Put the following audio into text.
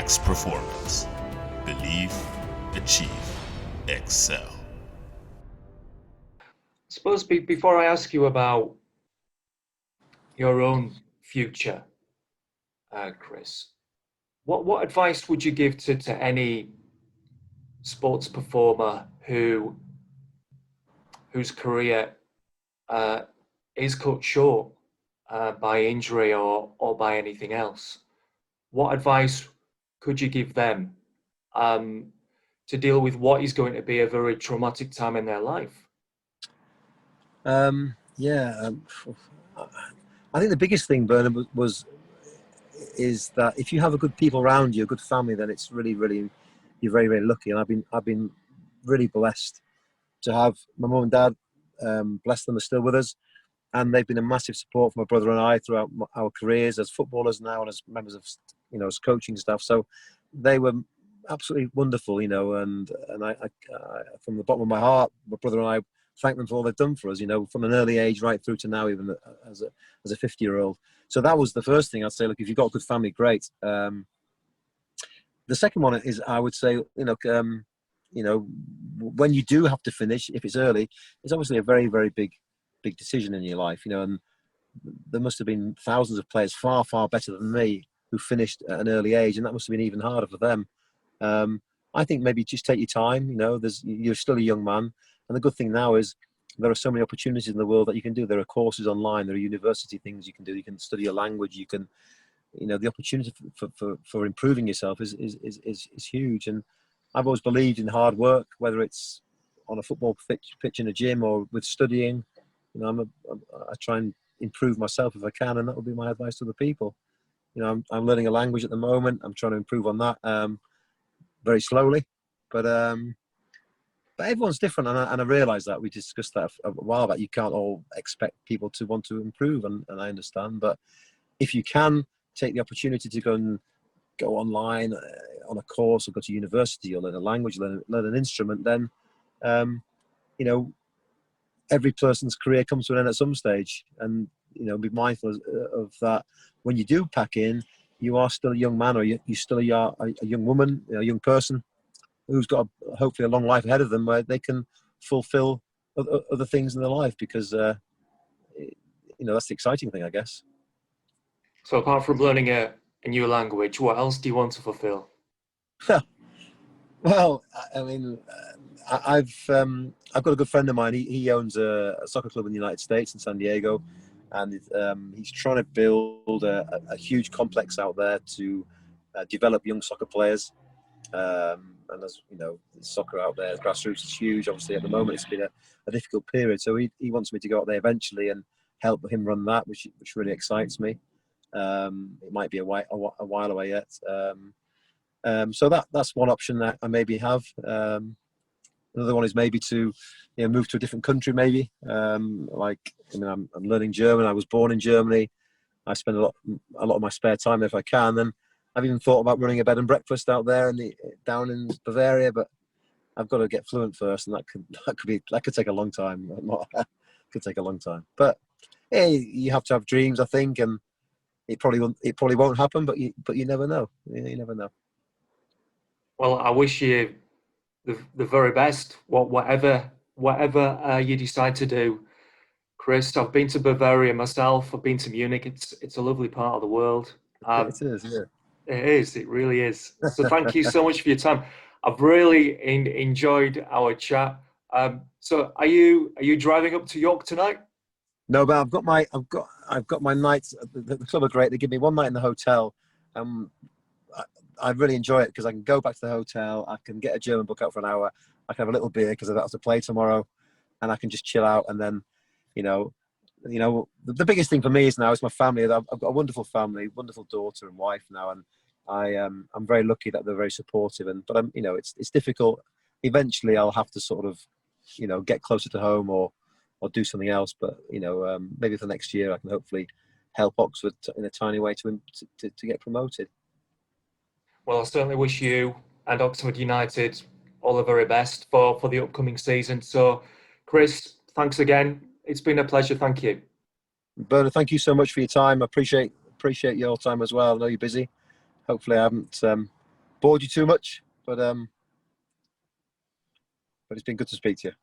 max performance. Believe, achieve, excel. Suppose before I ask you about your own future, Chris, what advice would you give to any sports performer whose career uh, is cut short by injury or by anything else? What advice could you give them to deal with what is going to be a very traumatic time in their life? Yeah, I think the biggest thing, Bernard, is that if you have a good people around you, a good family, then it's really, really, you're very, very lucky. And I've been really blessed to have my mum and dad. Bless them, are still with us, and they've been a massive support for my brother and I throughout our careers as footballers now and as members of, as coaching staff. So they were absolutely wonderful, and I from the bottom of my heart, my brother and I thank them for all they've done for us, from an early age right through to now, even as a 50-year-old. So that was the first thing I'd say. Look, if you've got a good family, great. The second one is, I would say, when you do have to finish, if it's early, it's obviously a very, very big decision in your life, and there must have been thousands of players far, far better than me who finished at an early age, and that must have been even harder for them. I think maybe just take your time. You're still a young man, and the good thing now is there are so many opportunities in the world that you can do. There are courses online, there are university things you can do. You can study a language. You can, the opportunity for improving yourself is huge. And I've always believed in hard work, whether it's on a football pitch in a gym or with studying. I try and improve myself if I can, and that would be my advice to the people. I'm learning a language at the moment. I'm trying to improve on that very slowly, but everyone's different, and I realise that. We discussed that a while back. You can't all expect people to want to improve, and I understand. But if you can take the opportunity to go online on a course, or go to university, or learn a language, learn an instrument, then every person's career comes to an end at some stage, and be mindful of that. When you do pack in, you are still a young man, or you still are a young woman, a young person who's got hopefully a long life ahead of them, where they can fulfill other things in their life, because that's the exciting thing, I guess. So apart from learning a new language, what else do you want to fulfill? Well, I mean, I've got a good friend of mine. He owns a soccer club in the United States, in San Diego, and he's trying to build a huge complex out there to develop young soccer players. And as you know, soccer out there, grassroots is huge. Obviously, at the moment, it's been a difficult period. So he wants me to go out there eventually and help him run that, which really excites me. It might be a while away yet. So that's one option that I maybe have. Another one is maybe to move to a different country, maybe. I'm learning German. I was born in Germany. I spend a lot of my spare time there if I can. And I've even thought about running a bed and breakfast out there down in Bavaria, but I've got to get fluent first, and that could take a long time. Could take a long time. But hey, you have to have dreams, I think, and it probably won't happen. But you never know. You never know. Well, I wish you the very best. Whatever you decide to do, Chris. I've been to Bavaria myself. I've been to Munich. It's a lovely part of the world. It is, yeah. It is. It really is. So thank you so much for your time. I've really enjoyed our chat. So are you driving up to York tonight? No, but I've got my nights. The club are great. They give me one night in the hotel. I really enjoy it because I can go back to the hotel. I can get a German book out for an hour. I can have a little beer because I don't have to play tomorrow, and I can just chill out. And then, the biggest thing for me is my family. I've got a wonderful family, wonderful daughter and wife now, and I'm very lucky that they're very supportive. But it's difficult. Eventually, I'll have to sort of, get closer to home or do something else. But maybe for next year, I can hopefully help Oxford in a tiny way to get promoted. Well, I certainly wish you and Oxford United all the very best for the upcoming season. So, Chris, thanks again. It's been a pleasure. Thank you. Bernard, thank you so much for your time. I appreciate your time as well. I know you're busy. Hopefully I haven't bored you too much, but it's been good to speak to you.